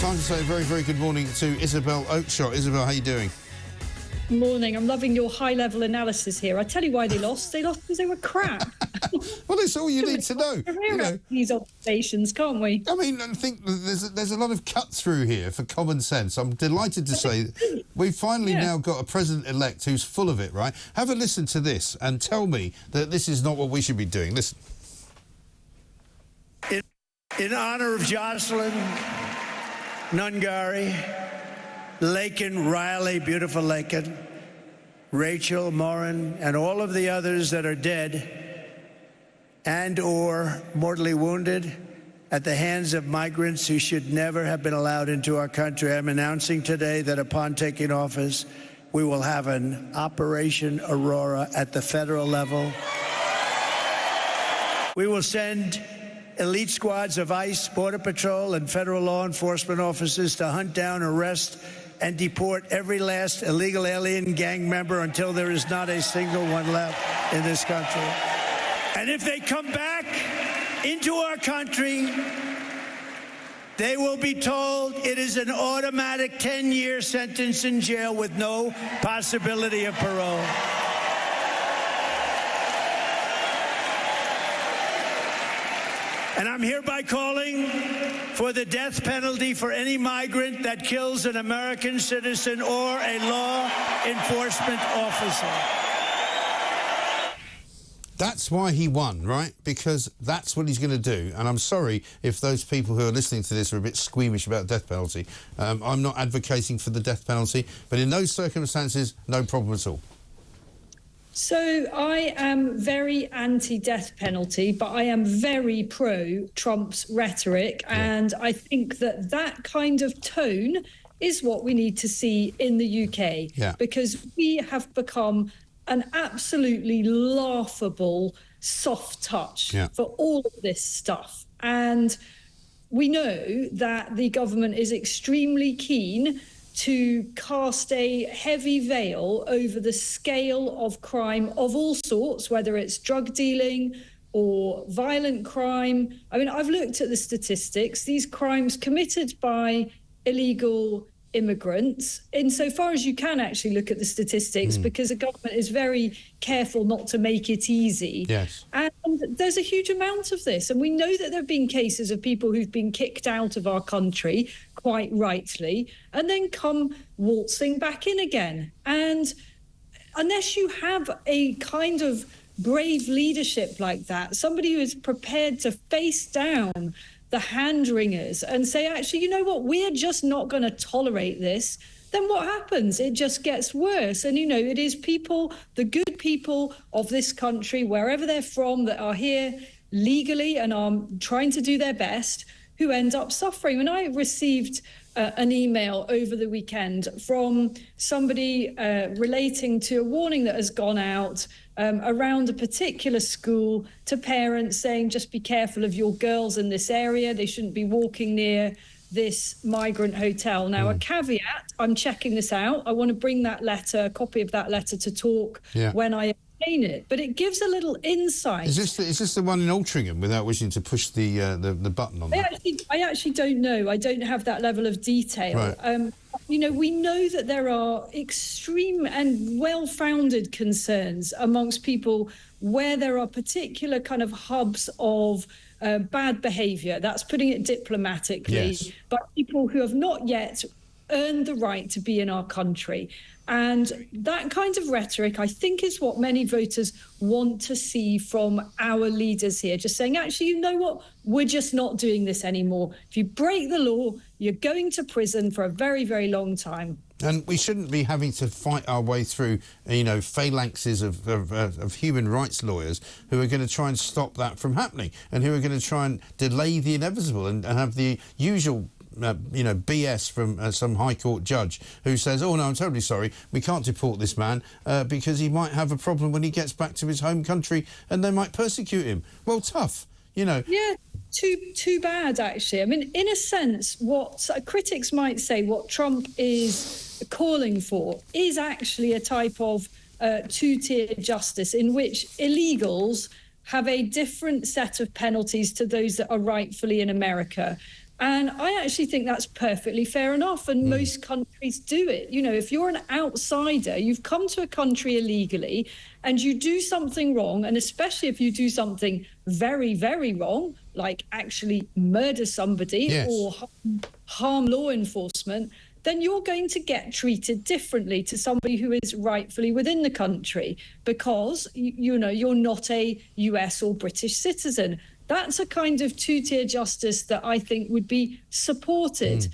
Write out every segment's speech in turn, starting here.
Time to say a very, very good morning to Isabel Oakeshott. Isabel, how are you doing? Morning. I'm loving your high-level analysis here. I tell you why they lost. They lost because they were crap. Well, that's all you need to know. You know. These observations, can't we? I mean, I think there's a lot of cut-through here for common sense. I'm delighted to say we've finally now got a president-elect who's full of it, right? Have a listen to this and tell me that this is not what we should be doing. Listen. In honor of Jocelyn, Nungari, Lakin, Riley, beautiful Lakin, Rachel, Morin, and all of the others that are dead and or mortally wounded at the hands of migrants who should never have been allowed into our country, I'm announcing today that upon taking office, we will have an Operation Aurora at the federal level. We will send elite squads of ICE, Border Patrol, and federal law enforcement officers to hunt down, arrest, and deport every last illegal alien gang member until there is not a single one left in this country. And if they come back into our country, they will be told it is an automatic 10-year sentence in jail with no possibility of parole. And I'm hereby calling for the death penalty for any migrant that kills an American citizen or a law enforcement officer. That's why he won, right? Because that's what he's going to do. And I'm sorry if those people who are listening to this are a bit squeamish about death penalty. I'm not advocating for the death penalty, but in those circumstances, no problem at all. So I am very anti-death penalty, but I am very pro-Trump's rhetoric. And I think that that kind of tone is what we need to see in the UK. Because we have become an absolutely laughable soft touch for all of this stuff. And we know that the government is extremely keen to cast a heavy veil over the scale of crime of all sorts, whether it's drug dealing or violent crime. I mean, I've looked at the statistics. These crimes committed by illegal immigrants, insofar as you can actually look at the statistics, because the government is very careful not to make it easy. And there's a huge amount of this. And we know that there have been cases of people who've been kicked out of our country, quite rightly, and then come waltzing back in again. And unless you have a kind of brave leadership like that, somebody who is prepared to face down the hand-wringers and say, actually, you know what, we're just not going to tolerate this, then what happens? It just gets worse. And, you know, it is people, the good people of this country, wherever they're from, that are here legally and are trying to do their best, who end up suffering. When I received an email over the weekend from somebody relating to a warning that has gone out around a particular school to parents saying, just be careful of your girls in this area. They shouldn't be walking near this migrant hotel. Now, a caveat, I'm checking this out. I want to bring that letter, a copy of that letter to talk when I obtain it. But it gives a little insight. Is this the one in Altrincham, without wishing to push the button on that? I actually don't know. I don't have that level of detail. Right. You know, we know that there are extreme and well-founded concerns amongst people where there are particular kind of hubs of bad behaviour. That's putting it diplomatically. But people who have not yet earned the right to be in our country. And that kind of rhetoric, I think, is what many voters want to see from our leaders here, just saying, actually, you know what, we're just not doing this anymore. If you break the law, you're going to prison for a very, very long time. And we shouldn't be having to fight our way through, you know, phalanxes of human rights lawyers who are going to try and stop that from happening and who are going to try and delay the inevitable and have the usual you know, BS from some High Court judge who says, oh, no, I'm terribly sorry, we can't deport this man because he might have a problem when he gets back to his home country and they might persecute him. Well, tough, you know. Yeah, too bad, actually. I mean, in a sense, what critics might say what Trump is calling for is actually a type of two-tier justice in which illegals have a different set of penalties to those that are rightfully in America. And I actually think that's perfectly fair enough. And most countries do it. You know, if you're an outsider, you've come to a country illegally and you do something wrong, and especially if you do something very, very wrong, like actually murder somebody or harm law enforcement, then you're going to get treated differently to somebody who is rightfully within the country because, you know, you're not a US or British citizen. That's a kind of two-tier justice that I think would be supported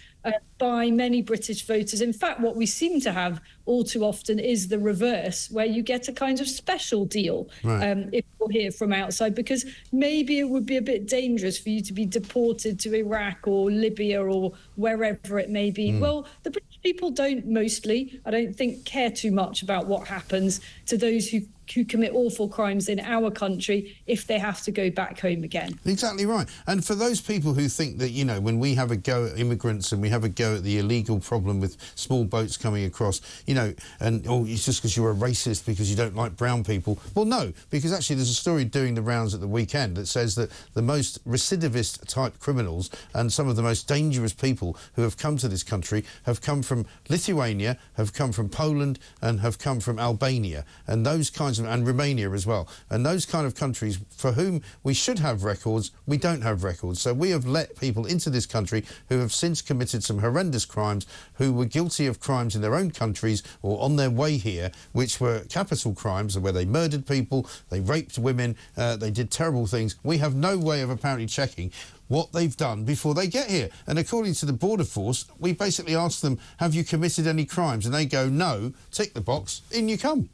by many British voters. In fact, what we seem to have all too often is the reverse, where you get a kind of special deal if you're here from outside, because maybe it would be a bit dangerous for you to be deported to Iraq or Libya or wherever it may be. Well, the British people don't mostly, I don't think, care too much about what happens to those who commit awful crimes in our country if they have to go back home again. Exactly right. And for those people who think that, you know, when we have a go at immigrants and we have a go at the illegal problem with small boats coming across, you know, and it's just because you're a racist because you don't like brown people. Well, no, because actually there's a story doing the rounds at the weekend that says that the most recidivist type criminals and some of the most dangerous people who have come to this country have come from Lithuania, have come from Poland and have come from Albania. And those kinds and Romania as well. And those kind of countries for whom we should have records, we don't have records. So we have let people into this country who have since committed some horrendous crimes, who were guilty of crimes in their own countries or on their way here, which were capital crimes where they murdered people, they raped women, they did terrible things. We have no way of apparently checking what they've done before they get here. And according to the Border Force, we basically ask them, have you committed any crimes? And they go, no, tick the box, in you come.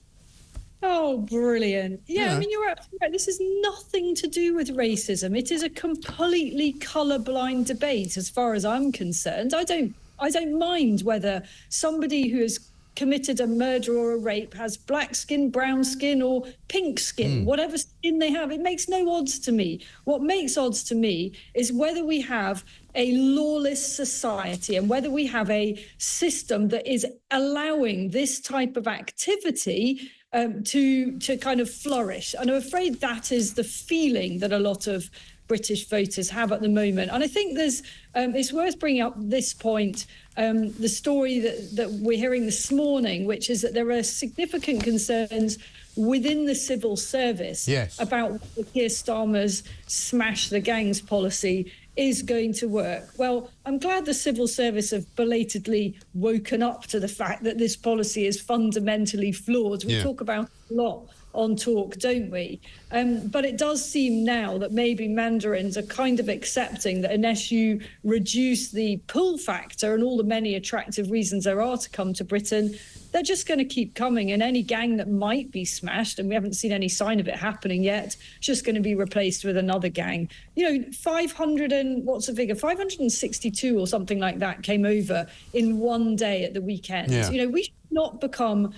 Oh, brilliant. Yeah, I mean, you're absolutely right. This has nothing to do with racism. It is a completely colourblind debate as far as I'm concerned. I don't mind whether somebody who has committed a murder or a rape has black skin, brown skin or pink skin, whatever skin they have. It makes no odds to me. What makes odds to me is whether we have a lawless society and whether we have a system that is allowing this type of activity to kind of flourish. And I'm afraid that is the feeling that a lot of British voters have at the moment. And I think there's it's worth bringing up this point, the story that we're hearing this morning, which is that there are significant concerns within the civil service about Keir Starmer's smash the gangs policy is going to work. Well, I'm glad the civil service have belatedly woken up to the fact that this policy is fundamentally flawed. We talk about it a lot on Talk, don't we? But it does seem now that maybe mandarins are kind of accepting that unless you reduce the pull factor and all the many attractive reasons there are to come to Britain, they're just going to keep coming, and any gang that might be smashed, and we haven't seen any sign of it happening yet, just going to be replaced with another gang. You know, 562 or something like that came over in one day at the weekend. You know, we should not become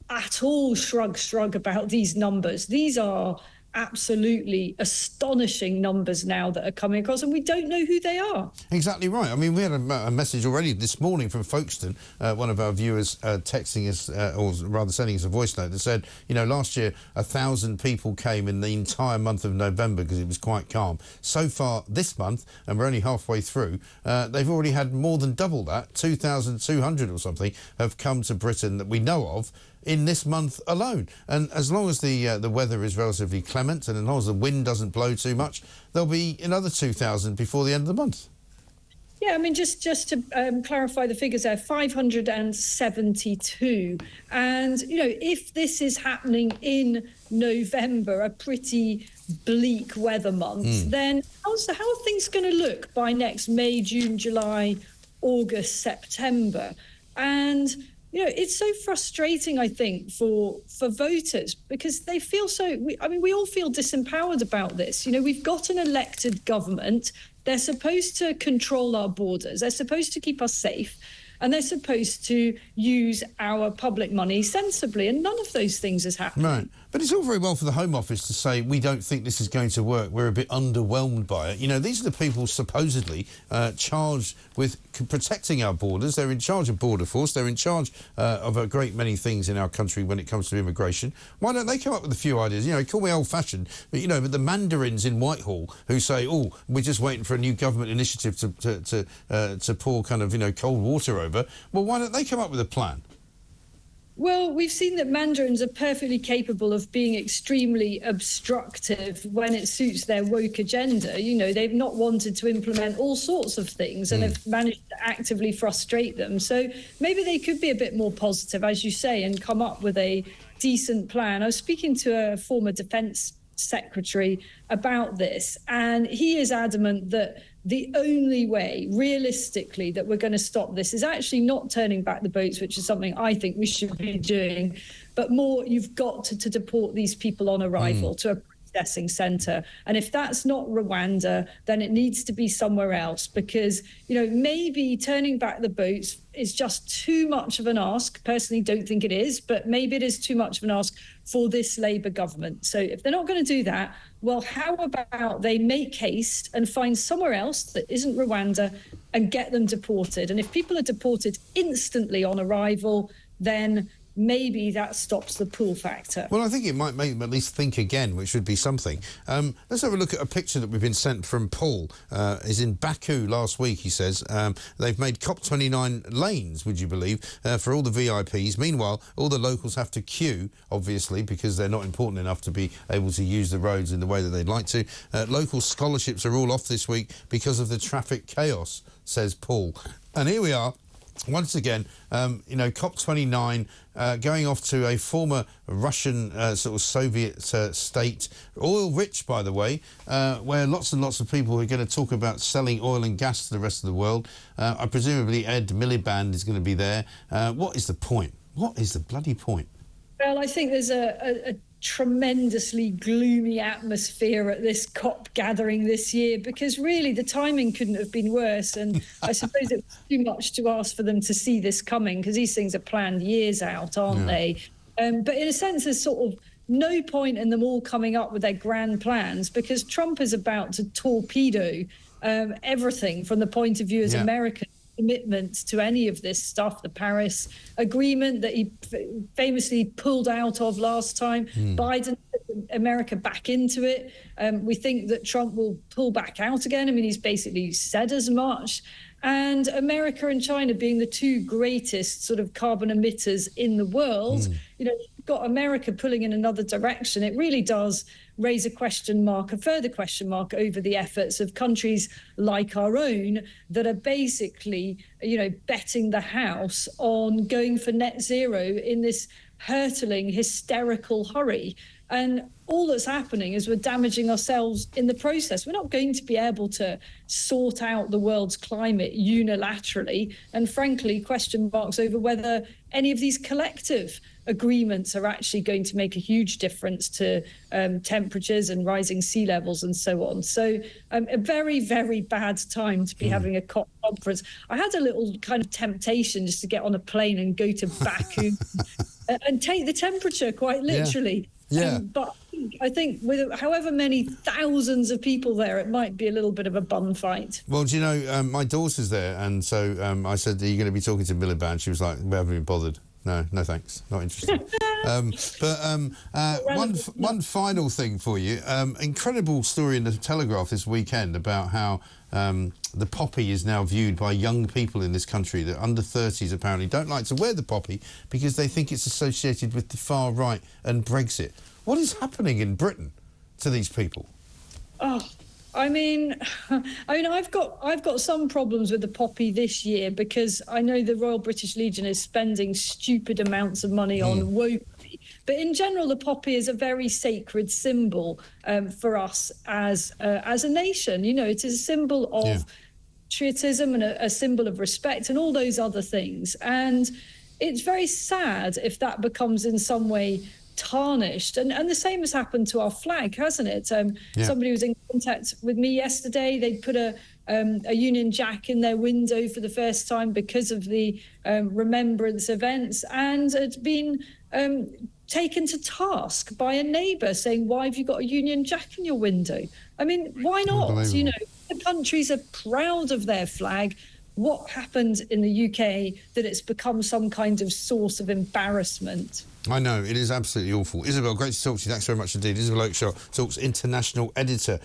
at all shrug about these numbers. These are absolutely astonishing numbers now that are coming across, and we don't know who they are. Exactly right. I mean, we had a message already this morning from Folkestone, one of our viewers texting us, or rather sending us a voice note that said, you know, last year 1,000 people came in the entire month of November because it was quite calm. So far this month, and we're only halfway through, they've already had more than double that, 2,200 or something, have come to Britain that we know of in this month alone. And as long as the weather is relatively clement and as long as the wind doesn't blow too much, there'll be another 2,000 before the end of the month. Yeah, I mean, just to clarify the figures there, 572. And, you know, if this is happening in November, a pretty bleak weather month, then how are things going to look by next May, June, July, August, September? And you know, it's so frustrating, I think, for voters because they feel we all feel disempowered about this. You know, we've got an elected government. They're supposed to control our borders. They're supposed to keep us safe. and they're supposed to use our public money sensibly, and none of those things has happened. Right. But it's all very well for the Home Office to say, we don't think this is going to work, we're a bit underwhelmed by it. You know, these are the people supposedly charged with protecting our borders. They're in charge of Border Force. They're in charge of a great many things in our country when it comes to immigration. Why don't they come up with a few ideas? You know, call me old-fashioned, but, you know, but the mandarins in Whitehall who say, oh, we're just waiting for a new government initiative to pour kind of, you know, cold water over. Well, why don't they come up with a plan? Well, we've seen that mandarins are perfectly capable of being extremely obstructive when it suits their woke agenda. You know, they've not wanted to implement all sorts of things and have managed to actively frustrate them. So maybe they could be a bit more positive, as you say, and come up with a decent plan. I was speaking to a former defence secretary about this, and he is adamant that the only way, realistically, that we're going to stop this is actually not turning back the boats, which is something I think we should be doing, but more you've got to deport these people on arrival to a processing centre. And if that's not Rwanda, then it needs to be somewhere else, because, you know, maybe turning back the boats is just too much of an ask. Personally, don't think it is, but maybe it is too much of an ask for this Labour government. So if they're not going to do that, well, how about they make haste and find somewhere else that isn't Rwanda and get them deported? And if people are deported instantly on arrival, then maybe that stops the pull factor. Well, I think it might make them at least think again, which would be something. Let's have a look at a picture that we've been sent from Paul. Is in Baku last week, he says. They've made COP29 lanes, would you believe, for all the VIPs. Meanwhile, all the locals have to queue, obviously, because they're not important enough to be able to use the roads in the way that they'd like to. Local scholarships are all off this week because of the traffic chaos, says Paul. And here we are. Once again, you know, COP29 going off to a former Russian sort of Soviet state, oil-rich, by the way, where lots and lots of people are going to talk about selling oil and gas to the rest of the world. Presumably Ed Miliband is going to be there. What is the point? What is the bloody point? Well, I think there's a tremendously gloomy atmosphere at this COP gathering this year, because really the timing couldn't have been worse, and I suppose it's too much to ask for them to see this coming, because these things are planned years out, aren't they? But in a sense, there's sort of no point in them all coming up with their grand plans, because Trump is about to torpedo everything from the point of view as American commitment to any of this stuff. The Paris Agreement that he famously pulled out of last time. Biden put America back into it. We think that Trump will pull back out again. I mean, he's basically said as much. And America and China being the two greatest sort of carbon emitters in the world, you know, you've got America pulling in another direction. It really does raise a question mark, a further question mark over the efforts of countries like our own that are basically, you know, betting the house on going for net zero in this hurtling, hysterical hurry. And all that's happening is we're damaging ourselves in the process. We're not going to be able to sort out the world's climate unilaterally. And frankly, question marks over whether any of these collective agreements are actually going to make a huge difference to temperatures and rising sea levels and so on. So a very, very bad time to be having a COP conference. I had a little kind of temptation just to get on a plane and go to Baku and take the temperature, quite literally. Yeah. But I think with however many thousands of people there, it might be a little bit of a bun fight. Well, do you know, my daughter's there, and so I said, are you going to be talking to Miliband? She was like, we haven't been bothered. No thanks, not interested. One final thing for you. Incredible story in the Telegraph this weekend about how the poppy is now viewed by young people in this country that under 30s apparently don't like to wear the poppy because they think it's associated with the far right and Brexit. What is happening in Britain to these people? Oh, I mean, I've got some problems with the poppy this year because I know the Royal British Legion is spending stupid amounts of money on woke. But in general, the poppy is a very sacred symbol for us as a nation. You know, it is a symbol of patriotism and a symbol of respect and all those other things. And it's very sad if that becomes in some way tarnished. And the same has happened to our flag, hasn't it? Somebody was in contact with me yesterday. They put a Union Jack in their window for the first time because of the remembrance events, and it's been taken to task by a neighbour saying, why have you got a Union Jack in your window? I mean, why not? You know, the countries are proud of their flag. What happened in the UK that it's become some kind of source of embarrassment? I know, it is absolutely awful. Isabel, great to talk to you. Thanks very much indeed. Isabel Oakeshott, Talk's international editor.